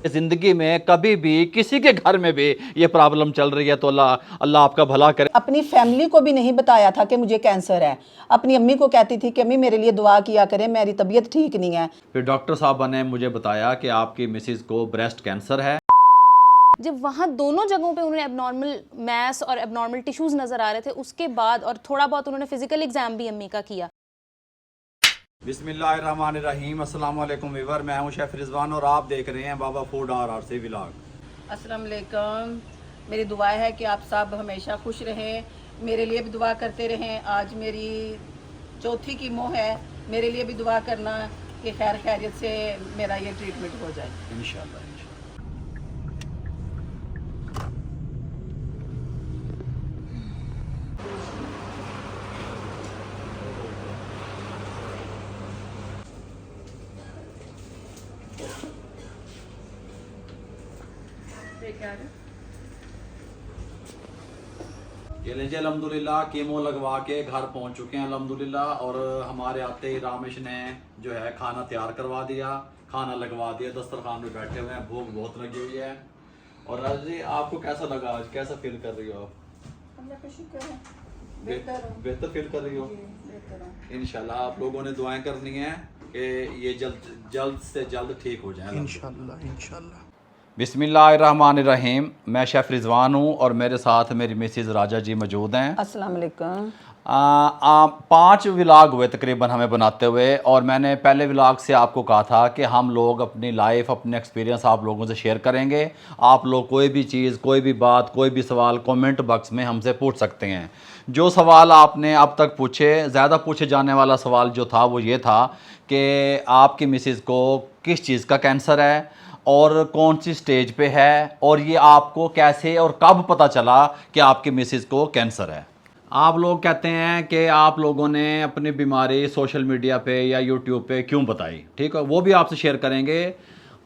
जिंदगी में कभी भी किसी के घर में भी ये प्रॉब्लम चल रही है तो अल्लाह अल्लाह आपका भला करे। अपनी फैमिली को भी नहीं बताया था कि मुझे कैंसर है। अपनी अम्मी को कहती थी कि अम्मी मेरे लिए दुआ किया करें, मेरी तबीयत ठीक नहीं है। फिर डॉक्टर साहबा ने मुझे बताया कि आपकी मिसिज को ब्रेस्ट कैंसर है। जब वहाँ दोनों जगहों पे उन्होंने एबनॉर्मल मैस और एबनॉर्मल टिश्यूज़ नज़र आ रहे थे, उसके बाद और थोड़ा बहुत उन्होंने फिजिकल एग्जाम भी अम्मी का किया। बिस्मिल्लाहिर्रहमानिर्रहीम, अस्सलाम वालेकुम व्यूअर, मैं हूं शेफ रिजवान और आप देख रहे हैं बाबा फूड RRC व्लॉग। अस्सलाम वालेकुम। मेरी दुआ है कि आप सब हमेशा खुश रहें, मेरे लिए भी दुआ करते रहें। आज मेरी चौथी कीमो है, मेरे लिए भी दुआ करना कि खैर खैरियत से मेरा ये ट्रीटमेंट हो जाए इंशाल्लाह। ये लीजिए अल्हम्दुलिल्लाह कीमो लगवा के घर पहुंच चुके हैं अल्हम्दुलिल्लाह। और हमारे आते ही रामेश ने जो है खाना तैयार करवा दिया, खाना लगवा दिया, दस्तरखान में बैठे हुए हैं, भूख बहुत लगी हुई है। और राज जी आपको कैसा लगा आज, कैसा फील कर रही हो आप? अल्लाह का शुक्र है, बेहतर फील कर रही हो? इंशाल्लाह आप लोगों ने दुआएं करनी है कि ये जल्द से जल्द ठीक हो जाए इंशाल्लाह इंशाल्लाह। बिस्मिल्लाहिर्रहमानिर्रहीम, मैं शेफ़ रिजवान हूँ और मेरे साथ मेरी मिसिज़ राजा जी मौजूद हैं। अस्सलाम वालेकुम। 5 व्लॉग हुए तकरीबन हमें बनाते हुए, और मैंने पहले व्लॉग से आपको कहा था कि हम लोग अपनी लाइफ, अपने एक्सपीरियंस आप लोगों से शेयर करेंगे। आप लोग कोई भी चीज़, कोई भी बात, कोई भी सवाल कमेंट बॉक्स में हमसे पूछ सकते हैं। जो सवाल आपने अब तक पूछे, ज़्यादा पूछे जाने वाला सवाल जो था वो ये था कि आपकी मिसिज़ को किस चीज़ का कैंसर है और कौन सी स्टेज पे है, और ये आपको कैसे और कब पता चला कि आपकी मिसिज़ को कैंसर है। आप लोग कहते हैं कि आप लोगों ने अपनी बीमारी सोशल मीडिया पे या यूट्यूब पे क्यों बताई, ठीक है, वो भी आपसे शेयर करेंगे।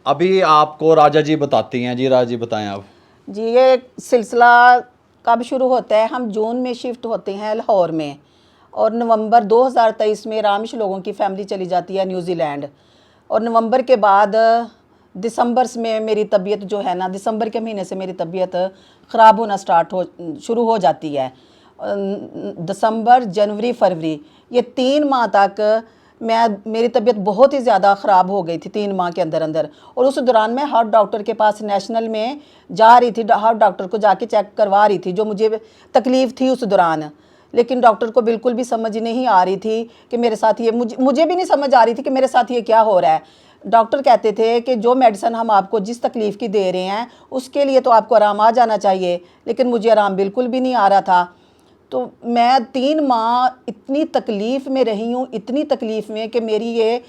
अभी आपको राजा जी बताती हैं। जी राजा जी बताएं आप। जी, ये सिलसिला कब शुरू होता है? हम जून में शिफ्ट होते हैं लाहौर में, और नवंबर 2023 में रामिश लोगों की फैमिली चली जाती है न्यूजीलैंड। और नवंबर के बाद दिसंबर में मेरी तबीयत जो है ना, दिसंबर के महीने से मेरी तबीयत ख़राब होना शुरू हो जाती है। दिसंबर, जनवरी, फरवरी, ये 3 माह तक मेरी तबीयत बहुत ही ज़्यादा ख़राब हो गई थी 3 माह के अंदर अंदर। और उस दौरान मैं हार्ट डॉक्टर के पास नेशनल में जा रही थी, हार्ट डॉक्टर को जाके चेक करवा रही थी, जो मुझे तकलीफ़ थी उस दौरान। लेकिन डॉक्टर को बिल्कुल भी समझ नहीं आ रही थी कि मेरे साथ ये, मुझे भी नहीं समझ आ रही थी कि मेरे साथ ये क्या हो रहा है। डॉक्टर कहते थे कि जो मेडिसिन हम आपको जिस तकलीफ़ की दे रहे हैं उसके लिए तो आपको आराम आ जाना चाहिए, लेकिन मुझे आराम बिल्कुल भी नहीं आ रहा था। तो मैं 3 माह इतनी तकलीफ़ में रही हूँ, इतनी तकलीफ़ में कि मेरी ये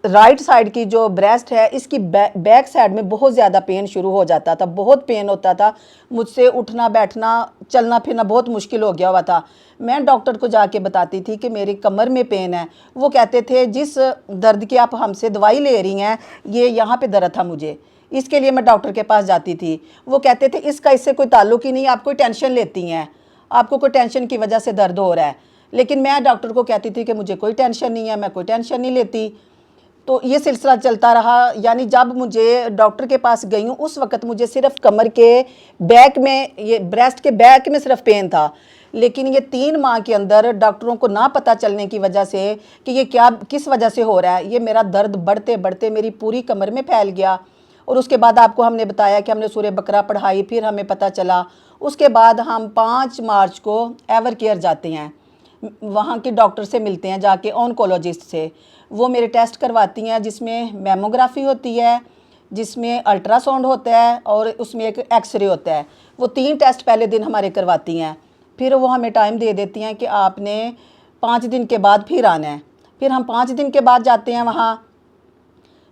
राइट साइड की जो ब्रेस्ट है, इसकी बैक साइड में बहुत ज़्यादा पेन शुरू हो जाता था, बहुत पेन होता था। मुझसे उठना बैठना चलना फिरना बहुत मुश्किल हो गया हुआ था। मैं डॉक्टर को जाके बताती थी कि मेरी कमर में पेन है। वो कहते थे जिस दर्द की आप हमसे दवाई ले रही हैं, ये यहाँ पे दर्द था मुझे, इसके लिए मैं डॉक्टर के पास जाती थी। वो कहते थे इसका इससे कोई ताल्लुक़ ही नहीं, आप कोई टेंशन लेती हैं, आपको कोई टेंशन की वजह से दर्द हो रहा है। लेकिन मैं डॉक्टर को कहती थी कि मुझे कोई टेंशन नहीं है, मैं कोई टेंशन नहीं लेती। तो ये सिलसिला चलता रहा। यानी जब मुझे डॉक्टर के पास गई हूँ उस वक़्त मुझे सिर्फ कमर के बैक में, ये ब्रेस्ट के बैक में सिर्फ पेन था। लेकिन ये 3 माह के अंदर डॉक्टरों को ना पता चलने की वजह से कि ये क्या, किस वजह से हो रहा है, ये मेरा दर्द बढ़ते बढ़ते मेरी पूरी कमर में फैल गया। और उसके बाद आपको हमने बताया कि हमने सूरह बकरा पढ़ाई, फिर हमें पता चला। उसके बाद हम 5 मार्च को एवर केयर जाते हैं, वहाँ के डॉक्टर से मिलते हैं जाके, ऑन्कोलॉजिस्ट से। वो मेरे टेस्ट करवाती हैं, जिसमें मेमोग्राफी होती है, जिसमें अल्ट्रासाउंड होता है और उसमें एक एक्सरे होता है। वो 3 टेस्ट पहले दिन हमारे करवाती हैं। फिर वो हमें टाइम दे देती हैं कि आपने 5 दिन के बाद फिर आना है। फिर हम 5 दिन के बाद जाते हैं वहाँ,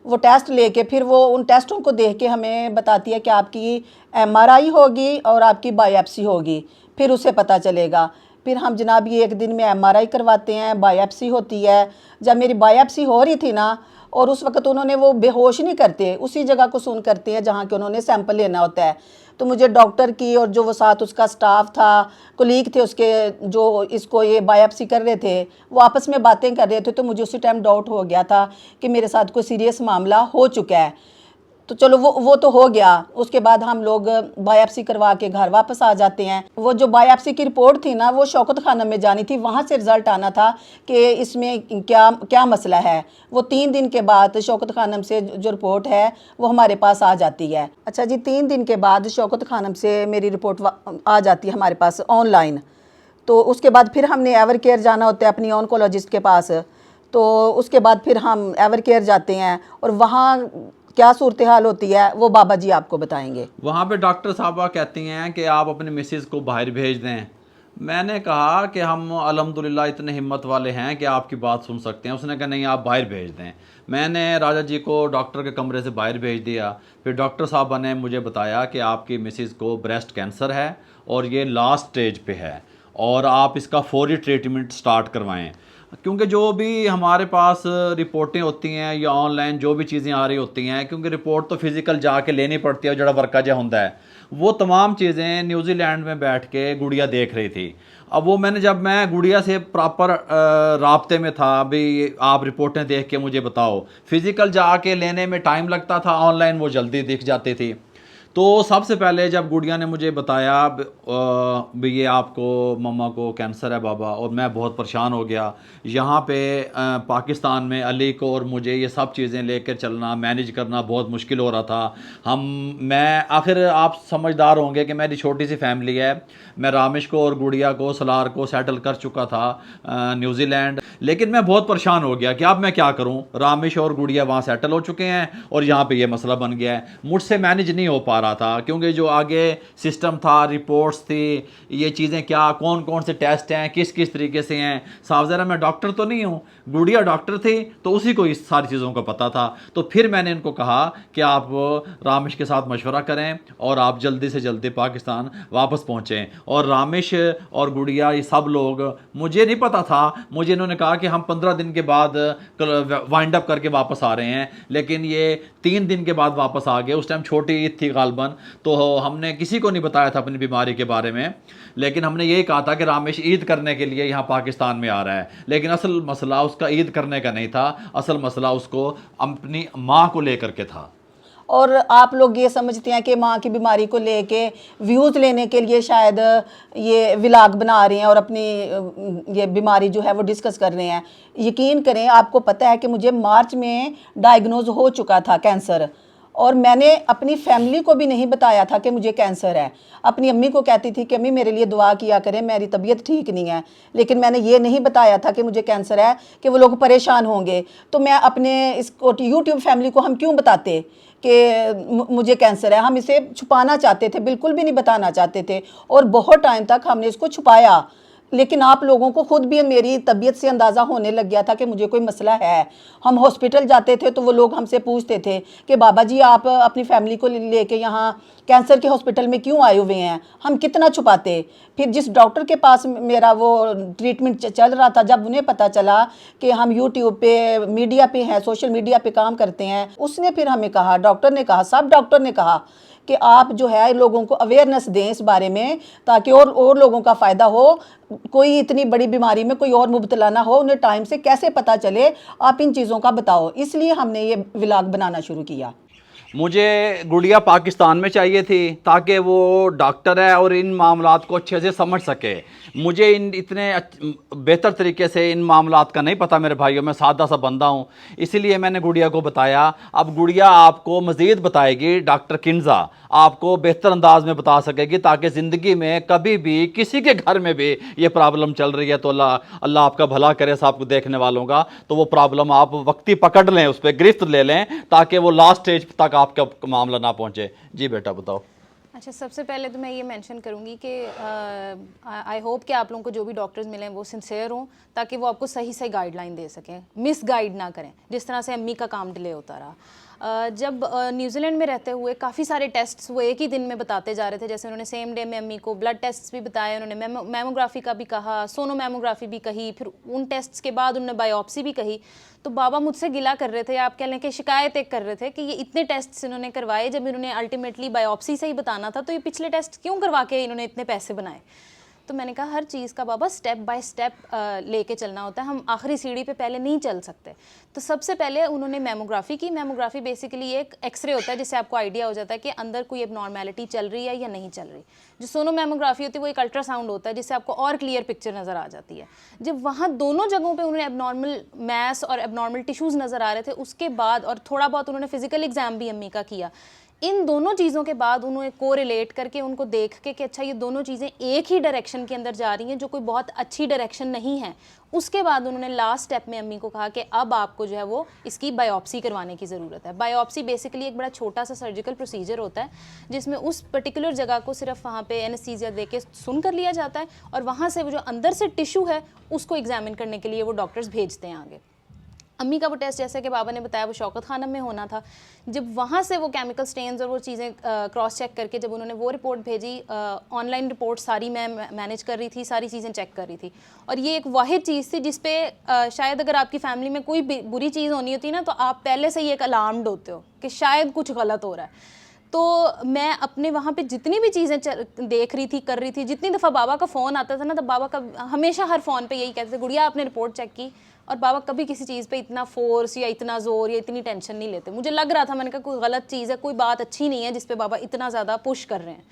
वो टेस्ट लेके, फिर वो उन टेस्टों को देख के हमें बताती है कि आपकी MRI होगी और आपकी बायोप्सी होगी, फिर उससे पता चलेगा। फिर हम जनाब ये 1 दिन में MRI करवाते हैं, बायोप्सी होती है। जब मेरी बायोप्सी हो रही थी ना, और उस वक्त उन्होंने, वो बेहोश नहीं करते, उसी जगह को सुन करते हैं जहाँ के उन्होंने सैंपल लेना होता है। तो मुझे डॉक्टर की और जो वो साथ उसका स्टाफ था, कोलीग थे उसके, जो इसको ये बायोप्सी कर रहे थे, वो आपस में बातें कर रहे थे। तो मुझे उसी टाइम डाउट हो गया था कि मेरे साथ कोई सीरियस मामला हो चुका है। तो चलो वो तो हो गया। उसके बाद हम लोग बायोप्सी करवा के घर वापस आ जाते हैं। वो जो बायोप्सी की रिपोर्ट थी ना, वो शौकत खानम में जानी थी, वहाँ से रिज़ल्ट आना था कि इसमें क्या क्या मसला है। वो 3 दिन के बाद शौकत खानम से जो रिपोर्ट है वो हमारे पास आ जाती है। अच्छा जी, 3 दिन के बाद शौकत खानम से मेरी रिपोर्ट आ जाती है हमारे पास ऑनलाइन। तो उसके बाद फिर हमने एवर केयर जाना होता है अपनी ऑन्कोलॉजिस्ट के पास। तो उसके बाद फिर हम एवर केयर जाते हैं और वहाँ क्या सूरत हाल होती है वो बाबा जी आपको बताएंगे। वहाँ पे डॉक्टर साहबा कहती हैं कि आप अपने मिसेज़ को बाहर भेज दें। मैंने कहा कि हम अल्हम्दुलिल्लाह इतने हिम्मत वाले हैं कि आपकी बात सुन सकते हैं। उसने कहा नहीं, आप बाहर भेज दें। मैंने राजा जी को डॉक्टर के कमरे से बाहर भेज दिया। फिर डॉक्टर साहबा ने मुझे बताया कि आपकी मिसेज़ को ब्रेस्ट कैंसर है और ये लास्ट स्टेज पे है और आप इसका फौरी ट्रीटमेंट स्टार्ट करवाएं। क्योंकि जो भी हमारे पास रिपोर्टें होती हैं या ऑनलाइन जो भी चीज़ें आ रही होती हैं, क्योंकि रिपोर्ट तो फिज़िकल जाके लेनी पड़ती है, जड़ा वर्का जो होता है, वो तमाम चीज़ें न्यूजीलैंड में बैठ के गुड़िया देख रही थी। अब वो जब मैं गुड़िया से प्रॉपर राब्ते में था, अभी आप रिपोर्टें देख के मुझे बताओ, फिज़िकल जाके लेने में टाइम लगता था, ऑनलाइन वो जल्दी दिख जाती थी। तो सबसे पहले जब गुड़िया ने मुझे बताया भी ये आपको मम्मा को कैंसर है बाबा, और मैं बहुत परेशान हो गया। यहाँ पे पाकिस्तान में अली को और मुझे ये सब चीज़ें लेकर चलना, मैनेज करना बहुत मुश्किल हो रहा था। मैं आखिर आप समझदार होंगे कि मेरी छोटी सी फैमिली है। मैं रामिश को और गुड़िया को सलार को सेटल कर चुका था न्यूजीलैंड, लेकिन मैं बहुत परेशान हो गया कि अब मैं क्या करूं। रामिश और गुड़िया वहाँ सेटल हो चुके हैं और यहाँ पे ये मसला बन गया है। मुझसे मैनेज नहीं हो पा रहा था क्योंकि जो आगे सिस्टम था, रिपोर्ट्स थी, ये चीज़ें क्या कौन कौन से टेस्ट हैं, किस किस तरीके से हैं। साफ ज़रा मैं डॉक्टर तो नहीं हूँ, गुड़िया डॉक्टर थी तो उसी को इस सारी चीज़ों का पता था। तो फिर मैंने इनको कहा कि आप रामिश के साथ मशवरा करें और आप जल्दी से जल्दी पाकिस्तान वापस पहुँचें। और रामिश और गुड़िया ये सब लोग, मुझे नहीं पता था, मुझे इन्होंने कहा कि हम 15 दिन के बाद वाइंड अप करके वापस आ रहे हैं, लेकिन ये 3 दिन के बाद वापस आ गए। उस टाइम छोटी ईद थी गालबन, तो हमने किसी को नहीं बताया था अपनी बीमारी के बारे में, लेकिन हमने यही कहा था कि रामेश ईद करने के लिए यहाँ पाकिस्तान में आ रहा है। लेकिन असल मसला उसका ईद करने का नहीं था, असल मसला उसको अपनी माँ को लेकर के था। और आप लोग ये समझते हैं कि माँ की बीमारी को लेके व्यूज़ लेने के लिए शायद ये व्लॉग बना रहे हैं और अपनी ये बीमारी जो है वो डिस्कस कर रहे हैं। यकीन करें, आपको पता है कि मुझे मार्च में डायग्नोज हो चुका था कैंसर, और मैंने अपनी फैमिली को भी नहीं बताया था कि मुझे कैंसर है। अपनी अम्मी को कहती थी कि अम्मी मेरे लिए दुआ किया करें, मेरी तबीयत ठीक नहीं है, लेकिन मैंने ये नहीं बताया था कि मुझे कैंसर है कि वो लोग परेशान होंगे। तो मैं अपने इसको यूट्यूब फैमिली को हम क्यों बताते कि मुझे कैंसर है। हम इसे छुपाना चाहते थे, बिल्कुल भी नहीं बताना चाहते थे, और बहुत टाइम तक हमने इसको छुपाया। लेकिन आप लोगों को खुद भी मेरी तबीयत से अंदाज़ा होने लग गया था कि मुझे कोई मसला है। हम हॉस्पिटल जाते थे तो वो लोग हमसे पूछते थे कि बाबा जी आप अपनी फैमिली को लेके यहाँ कैंसर के हॉस्पिटल में क्यों आए हुए हैं। हम कितना छुपाते। फिर जिस डॉक्टर के पास मेरा वो ट्रीटमेंट चल रहा था, जब उन्हें पता चला कि हम यूट्यूब पे मीडिया पे हैं, सोशल मीडिया पे काम करते हैं, उसने फिर हमें कहा, डॉक्टर ने कहा, सब डॉक्टर ने कहा कि आप जो है लोगों को अवेयरनेस दें इस बारे में, ताकि और लोगों का फ़ायदा हो। कोई इतनी बड़ी बीमारी में कोई और मुब्तला ना हो, उन्हें टाइम से कैसे पता चले, आप इन चीज़ों का बताओ। इसलिए हमने ये व्लॉग बनाना शुरू किया। मुझे गुड़िया पाकिस्तान में चाहिए थी ताकि वो डॉक्टर है और इन मामलात को अच्छे से समझ सके। मुझे इन इतने बेहतर तरीके से इन मामलात का नहीं पता मेरे भाइयों, मैं सादा सा बंदा हूँ, इसीलिए मैंने गुड़िया को बताया। अब गुड़िया आपको मज़ीद बताएगी, डॉक्टर किन्जा आपको बेहतर अंदाज में बता सकेगी, ताकि ज़िंदगी में कभी भी किसी के घर में भी ये प्रॉब्लम चल रही है तो अल्लाह आपका भला करे सबको देखने वालों का, तो वो प्रॉब्लम आप वक्ती पकड़ लें, उस पर गिरफ्त ले लें, ताकि वो लास्ट स्टेज तक आपका मामला ना पहुँचे। जी बेटा बताओ। अच्छा, सबसे पहले तो मैं ये मेंशन करूँगी कि आई होप कि आप लोगों को जो भी डॉक्टर्स मिलें वो सिंसियर हों, ताकि वो आपको सही सही गाइडलाइन दे सकें, मिस गाइड ना करें, जिस तरह से अम्मी का काम डिले होता रहा। जब न्यूजीलैंड में रहते हुए काफ़ी सारे टेस्ट्स वो एक ही दिन में बताते जा रहे थे। जैसे उन्होंने सेम डे में अम्मी को ब्लड टेस्ट्स भी बताए, उन्होंने मैमोग्राफी का भी कहा, सोनोमैमोग्राफी भी कही, फिर उन टेस्ट्स के बाद उन्होंने बायोप्सी भी कही। तो बाबा मुझसे गिला कर रहे थे, आप कह लें कि शिकायत एक कर रहे थे कि ये इतने टेस्ट इन्होंने करवाए, जब इन्होंने अल्टीमेटली बायोप्सी से ही बताना था, तो ये पिछले टेस्ट क्यों करवा के इन्होंने इतने पैसे बनाए। तो मैंने कहा हर चीज़ का बाबा स्टेप बाय स्टेप लेके चलना होता है, हम आखिरी सीढ़ी पे पहले नहीं चल सकते। तो सबसे पहले उन्होंने मैमोग्राफी की। मैमोग्राफी बेसिकली एक एक्सरे होता है जिससे आपको आइडिया हो जाता है कि अंदर कोई एबनॉर्मेलिटी चल रही है या नहीं चल रही। जो सोनो मैमोग्राफी होती है वो एक अल्ट्रासाउंड होता है जिससे आपको और क्लियर पिक्चर नज़र आ जाती है। जब वहाँ दोनों जगहों पे उन्होंने एबनॉर्मल मैस और एबनॉर्मल टिश्यूज़ नज़र आ रहे थे, उसके बाद और थोड़ा बहुत उन्होंने फिजिकल एग्जाम भी अम्मी का किया। इन दोनों चीज़ों के बाद उन्होंने कोरिलेट करके उनको देख के कि अच्छा ये दोनों चीज़ें एक ही डायरेक्शन के अंदर जा रही हैं, जो कोई बहुत अच्छी डायरेक्शन नहीं है। उसके बाद उन्होंने लास्ट स्टेप में अम्मी को कहा कि अब आपको जो है वो इसकी बायोप्सी करवाने की ज़रूरत है। बायोप्सी बेसिकली एक बड़ा छोटा सा सर्जिकल प्रोसीजर होता है जिसमें उस पर्टिकुलर जगह को सिर्फ वहाँ पे एनेस्थीसिया दे के सुन कर लिया जाता है और वहाँ से वो जो अंदर से टिश्यू है उसको एग्जामिन करने के लिए वो डॉक्टर्स भेजते हैं आगे। अम्मी का वो टेस्ट जैसे कि बाबा ने बताया वो शौकत खानम में होना था। जब वहाँ से वो केमिकल स्टेन्स और वो चीज़ें क्रॉस चेक करके जब उन्होंने वो रिपोर्ट भेजी, ऑनलाइन रिपोर्ट सारी मैं मैनेज कर रही थी, सारी चीज़ें चेक कर रही थी। और ये एक वाहिद चीज़ थी जिस पे शायद अगर आपकी फैमिली में कोई बुरी चीज़ होनी होती ना तो आप पहले से ही एक अलार्म्ड होते हो कि शायद कुछ गलत हो रहा है। तो मैं अपने वहाँ पे जितनी भी चीज़ें देख रही थी, कर रही थी, जितनी दफ़ा बाबा का फ़ोन आता था ना तो बाबा का हमेशा हर फ़ोन पे यही कहते थे गुड़िया आपने रिपोर्ट चेक की। और बाबा कभी किसी चीज़ पे इतना फोर्स या इतना ज़ोर या इतनी टेंशन नहीं लेते। मुझे लग रहा था, मैंने कहा कोई गलत चीज़ है, कोई बात अच्छी नहीं है जिस पे बाबा इतना ज़्यादा पुश कर रहे हैं।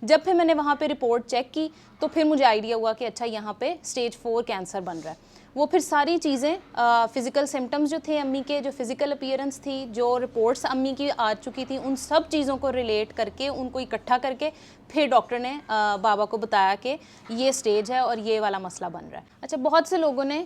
जब फिर मैंने वहाँ पे रिपोर्ट चेक की तो फिर मुझे आइडिया हुआ कि अच्छा यहाँ पे स्टेज 4 कैंसर बन रहा है। वो फिर सारी चीज़ें फ़िज़िकल सिम्टम्स जो थे अम्मी के, जो फ़िज़िकल अपीयरेंस थी, जो रिपोर्ट्स अम्मी की आ चुकी थी, उन सब चीज़ों को रिलेट करके उनको इकट्ठा करके फिर डॉक्टर ने बाबा को बताया कि ये स्टेज है और ये वाला मसला बन रहा है। अच्छा, बहुत से लोगों ने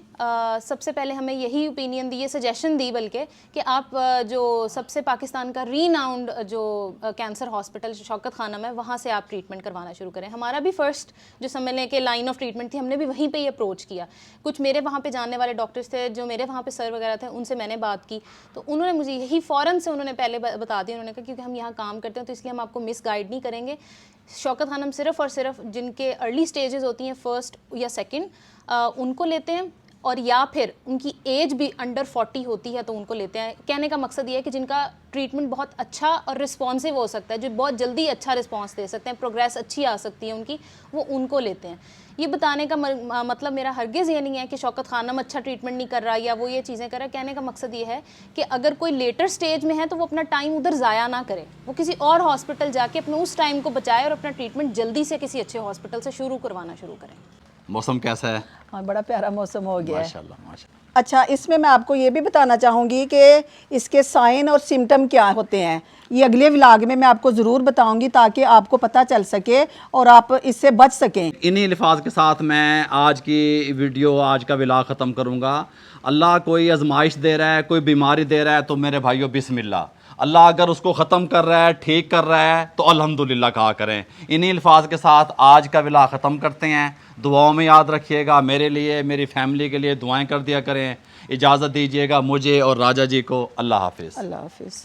सबसे पहले हमें यही ओपिनियन दी, ये सजेशन दी बल्कि कि आप जो सबसे पाकिस्तान का रीनाउंड जो कैंसर हॉस्पिटल शौकत खानम है वहाँ से आप ट्रीटमेंट करवाना शुरू करें। हमारा भी फर्स्ट जो समझने के लाइन ऑफ ट्रीटमेंट थी, हमने भी वहीं पर ही अप्रोच किया। कुछ मेरे वहाँ पे जानने वाले डॉक्टर्स थे जो मेरे वहाँ पे सर वगैरह थे, उनसे मैंने बात की तो उन्होंने मुझे यही फ़ौरन से उन्होंने पहले बता दिया। उन्होंने कहा क्योंकि हम यहाँ काम करते हैं तो इसलिए हम आपको मिस गाइड नहीं करेंगे। शौकत खानम सिर्फ़ और सिर्फ जिनके अर्ली स्टेजेस होती हैं, फर्स्ट या सेकंड, उनको लेते हैं और या फिर उनकी एज भी अंडर 40 होती है तो उनको लेते हैं। कहने का मकसद ये है कि जिनका ट्रीटमेंट बहुत अच्छा और रिस्पॉन्सिव हो सकता है, जो बहुत जल्दी अच्छा रिस्पॉन्स दे सकते हैं, प्रोग्रेस अच्छी आ सकती है उनकी, वो उनको लेते हैं। ये बताने का मतलब मेरा हरगिज़ ये नहीं है कि शौकत खानम अच्छा ट्रीटमेंट नहीं कर रहा या वो ये चीज़ें कर रहा है। कहने का मकसद ये है कि अगर कोई लेटर स्टेज में है तो वो अपना टाइम उधर ज़ाया ना करे, वो किसी और हॉस्पिटल जाके अपने उस टाइम को बचाए और अपना ट्रीटमेंट जल्दी से किसी अच्छे हॉस्पिटल से शुरू करवाना शुरू करें। मौसम कैसा है? हाँ, बड़ा प्यारा मौसम हो गया है माशाल्लाह माशाल्लाह। अच्छा, इसमें मैं आपको ये भी बताना चाहूँगी कि इसके साइन और सिम्टम क्या होते हैं। ये अगले व्लॉग में मैं आपको ज़रूर बताऊंगी ताकि आपको पता चल सके और आप इससे बच सकें। इन्हीं अल्फाज के साथ मैं आज की वीडियो, आज का व्लॉग ख़त्म करूँगा। अल्लाह कोई आजमाइश दे रहा है, कोई बीमारी दे रहा है तो मेरे भाइयों बिस्मिल्लाह। अल्लाह अगर उसको ख़त्म कर रहा है, ठीक कर रहा है तो अल्हम्दुलिल्लाह कहा करें। इन्हीं अल्फाज के साथ आज का व्लॉग ख़त्म करते हैं। दुआओं में याद रखिएगा, मेरे लिए, मेरी फैमिली के लिए दुआएं कर दिया करें। इजाज़त दीजिएगा मुझे और राजा जी को। अल्लाह हाफिज़। अल्लाह हाफिज़।